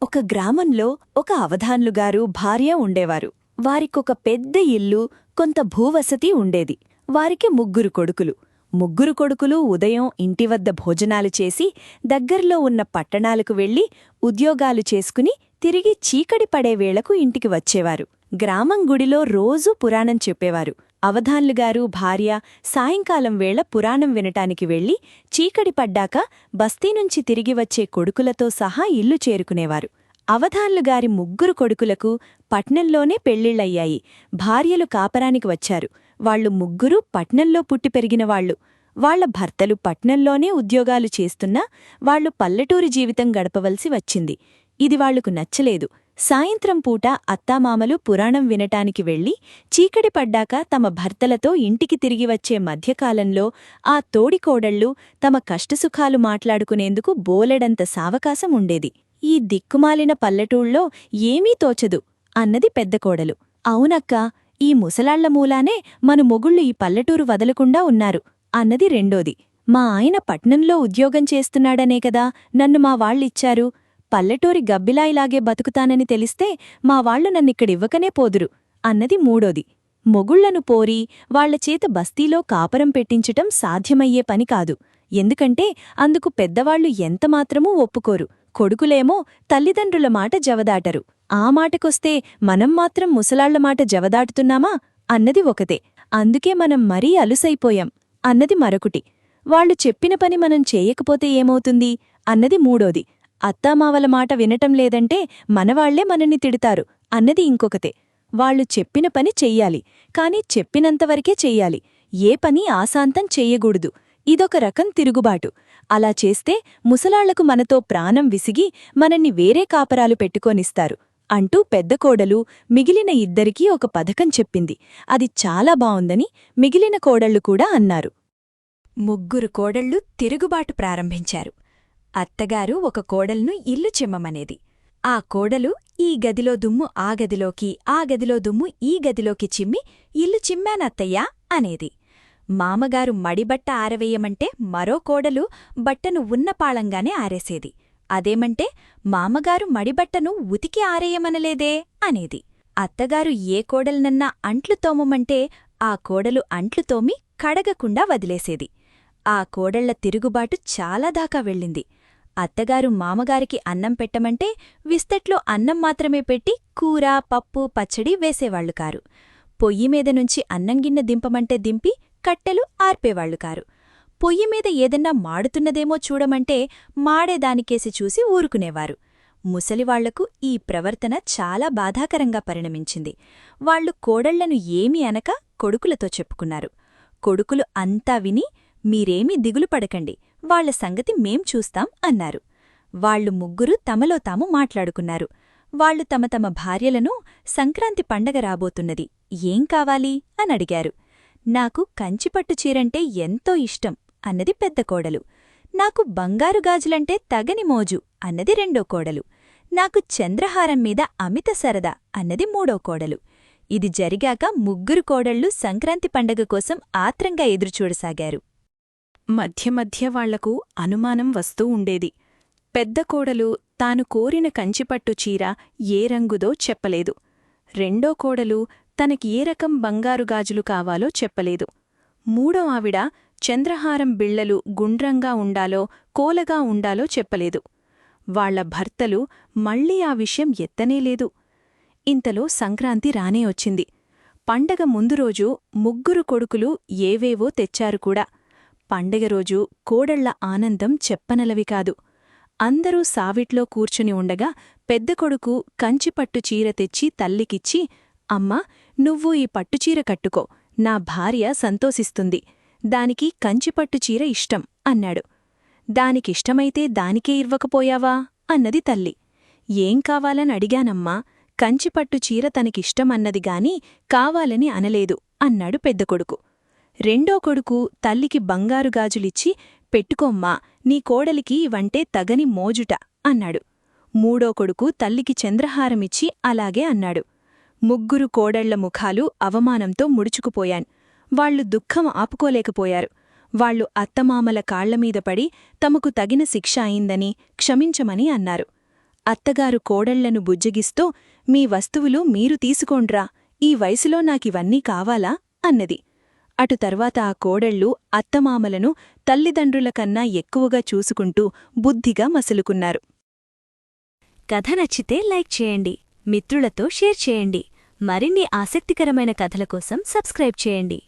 ఒక గ్రామంలో ఒక అవధాన్లుగారు భార్య ఉండేవారు. వారికొక పెద్ద ఇల్లు, కొంత భూవసతి ఉండేది. వారికి ముగ్గురు కొడుకులు. ముగ్గురు కొడుకులు ఉదయం ఇంటివద్ద భోజనాలు చేసి దగ్గర్లో ఉన్న పట్టణాలకు వెళ్లి ఉద్యోగాలు చేసుకుని తిరిగి చీకటి పడే వేళకు ఇంటికి వచ్చేవారు. గ్రామం గుడిలో రోజూ పురాణం చెప్పేవారు. అవధాన్లుగారు భార్య సాయంకాలం వేళ పురాణం వినటానికి వెళ్లి చీకటి పడ్డాక బస్తీనుంచి తిరిగి వచ్చే కొడుకులతో సహా ఇల్లు చేరుకునేవారు. అవధాన్లుగారి ముగ్గురు కొడుకులకు పట్నంలోనే పెళ్లిళ్లయ్యాయి. భార్యలు కాపరానికి వచ్చారు. వాళ్లు ముగ్గురూ పట్నంలో పుట్టి పెరిగినవాళ్లు. వాళ్ల భర్తలు పట్నంలోనే ఉద్యోగాలు చేస్తున్నా వాళ్లు పల్లెటూరి జీవితం గడపవలసి వచ్చింది. ఇది వాళ్లకు నచ్చలేదు. సాయంత్రం పూట అత్తామామలు పురాణం వినటానికి వెళ్లి చీకటి పడ్డాక తమ భర్తలతో ఇంటికి తిరిగి వచ్చే మధ్యకాలంలో ఆ తోడికోడళ్ళు తమ కష్టసుఖాలు మాట్లాడుకునేందుకు బోలెడంత సావకాశం ఉండేది. ఈ దిక్కుమాలిన పల్లెటూళ్ళో ఏమీ తోచదు అన్నది పెద్ద కోడలు. అవునక్కా, ఈ ముసలాళ్ల మూలానే మన మొగుళ్ళు ఈ పల్లెటూరు వదలకుండా ఉన్నారు అన్నది రెండోది. మా ఆయన పట్నంలో ఉద్యోగం చేస్తున్నాడనే కదా నన్ను మా వాళ్ళిచ్చారు. పల్లెటూరి గబ్బిలాయిలాగే బతుకుతానని తెలిస్తే మా వాళ్లు నన్నిక్కడివ్వకనే పోదురు అన్నది మూడోది. మొగుళ్లను పోరి వాళ్లచేత బస్తీలో కాపరం పెట్టించటం సాధ్యమయ్యే పని కాదు. ఎందుకంటే అందుకు పెద్దవాళ్లు ఎంతమాత్రమూ ఒప్పుకోరు. కొడుకులేమో తల్లిదండ్రుల మాట జవదాటరు. ఆ మాటకొస్తే మనం మాత్రం ముసలాళ్ల మాట జవదాటుతున్నామా అన్నది ఒకతే. అందుకే మనం మరీ అలుసైపోయాం అన్నది మరొకటి. వాళ్లు చెప్పిన పని మనం చేయకపోతే ఏమవుతుంది అన్నది మూడోది. అత్తామావల మాట వినటం లేదంటే మనవాళ్లే మనని తిడతారు అన్నది ఇంకొకతే. వాళ్లు చెప్పిన పని చెయ్యాలి, కాని చెప్పినంతవరకే చెయ్యాలి. ఏ పని ఆశాంతం చెయ్యకూడదు. ఇదొక రకం తిరుగుబాటు. అలా చేస్తే ముసలాళ్లకు మనతో ప్రాణం విసిగి మనన్ని వేరే కాపరాలు పెట్టుకోనిస్తారు అంటూ పెద్ద కోడలు మిగిలిన ఇద్దరికీ ఒక పథకం చెప్పింది. అది చాలా బావుందని మిగిలిన కోడళ్లు కూడా అన్నారు. ముగ్గురు కోడళ్ళు తిరుగుబాటు ప్రారంభించారు. అత్తగారు ఒక కోడల్ను ఇల్లు చిమ్మమనేది. ఆ కోడలు ఈ గదిలో దుమ్ము ఆ గదిలోకి, ఆ గదిలో దుమ్ము ఈ గదిలోకి చిమ్మి ఇల్లు చిమ్మానత్తయ్యా అనేది. మామగారు మడిబట్ట ఆరవేయమంటే మరో కోడలు బట్టను ఉన్నపాళంగానే ఆరేసేది. అదేమంటే మామగారు మడిబట్టను ఉతికి ఆరేయమనలేదే అనేది. అత్తగారు ఏ కోడల్నన్నా అంట్లు తోమమంటే ఆ కోడలు అంట్లు తోమి కడగకుండా వదిలేసేది. ఆ కోడళ్ల తిరుగుబాటు చాలా దాకా వెళ్ళింది. అత్తగారు మామగారికి అన్నం పెట్టమంటే విస్తట్లో అన్నం మాత్రమే పెట్టి కూర, పప్పు, పచ్చడి వేసేవాళ్లు కారు. పొయ్యిమీద నుంచి అన్నంగిన్నె దింపమంటే దింపి కట్టెలు ఆర్పేవాళ్లు కారు. పొయ్యిమీద ఏదన్నా మాడుతున్నదేమో చూడమంటే మాడేదానికేసి చూసి ఊరుకునేవారు. ముసలివాళ్లకు ఈ ప్రవర్తన చాలా బాధాకరంగా పరిణమించింది. వాళ్లు కోడళ్లను ఏమీ అనక కొడుకులతో చెప్పుకున్నారు. కొడుకులు అంతా విని మీరేమీ దిగులు పడకండి, వాళ్ల సంగతి మేం చూస్తాం అన్నారు. వాళ్లు ముగ్గురు తమలో తాము మాట్లాడుకున్నారు. వాళ్లు తమ తమ భార్యలను సంక్రాంతి పండగ రాబోతున్నది, ఏం కావాలి అనడిగారు. నాకు కంచిపట్టు చీరంటే ఎంతో ఇష్టం అన్నది పెద్ద కోడలు. నాకు బంగారు గాజులంటే తగని మోజు అన్నది రెండో కోడలు. నాకు చంద్రహారం మీద అమిత సరదా అన్నది మూడో కోడలు. ఇది జరిగాక ముగ్గురు కోడళ్ళు సంక్రాంతి పండగ కోసం ఆత్రంగా ఎదురుచూడసాగారు. మధ్య మధ్య వాళ్లకు అనుమానం వస్తూ ఉండేది. పెద్ద కోడలు తాను కోరిన కంచిపట్టు చీర ఏ రంగుదో చెప్పలేదు. రెండో కోడలు తనకి ఏ రకం బంగారు గాజులు కావాలో చెప్పలేదు. మూడో ఆవిడ చంద్రహారం బిళ్లలు గుండ్రంగా ఉండాలో కోలగా ఉండాలో చెప్పలేదు. వాళ్ల భర్తలు మళ్లీ ఆ విషయం ఎత్తనేలేదు. ఇంతలో సంక్రాంతి రానే వచ్చింది. పండగ ముందు రోజు ముగ్గురు కొడుకులు ఏవేవో తెచ్చారు కూడా. పండగ రోజు కోడళ్ల ఆనందం చెప్పనలవి కాదు. అందరూ సావిట్లో కూర్చుని ఉండగా పెద్ద కొడుకు కంచిపట్టు చీర తెచ్చి తల్లికిచ్చి, అమ్మా, నువ్వు ఈ పట్టుచీర కట్టుకో, నా భార్య సంతోషిస్తుంది, దానికి కంచిపట్టు చీర ఇష్టం అన్నాడు. దానికిష్టమైతే దానికే ఇవ్వకపోయావా అన్నది తల్లి. ఏం కావాలని అడిగానమ్మా, కంచిపట్టు చీర తనకిష్టమన్నదిగాని కావాలని అనలేదు అన్నాడు పెద్ద కొడుకు. రెండో కొడుకు తల్లికి బంగారు గాజులిచ్చి, పెట్టుకోమ్మా, నీ కోడలికి ఇవంటే తగని మోజుట అన్నాడు. మూడో కొడుకు తల్లికి చంద్రహారమిచ్చి అలాగే అన్నాడు. ముగ్గురు కోడళ్ల ముఖాలు అవమానంతో ముడుచుకుపోయాన్. వాళ్లు దుఃఖం ఆపుకోలేకపోయారు. వాళ్లు అత్తమామల కాళ్లమీద పడి తమకు తగిన శిక్ష అయిందని క్షమించమని అన్నారు. అత్తగారు కోడళ్లను బుజ్జగిస్తూ మీ వస్తువులు మీరు తీసుకోండ్రా, ఈ వయసులో నాకివన్నీ కావాలా అన్నది. అటు తర్వాత ఆ కోడళ్ళు అత్తమామలను తల్లిదండ్రులకన్నా ఎక్కువగా చూసుకుంటూ బుద్ధిగా మసులుకున్నారు. కథ నచ్చితే లైక్ చేయండి, మిత్రులతో షేర్ చేయండి. మరిన్ని ఆసక్తికరమైన కథల కోసం సబ్స్క్రైబ్ చేయండి.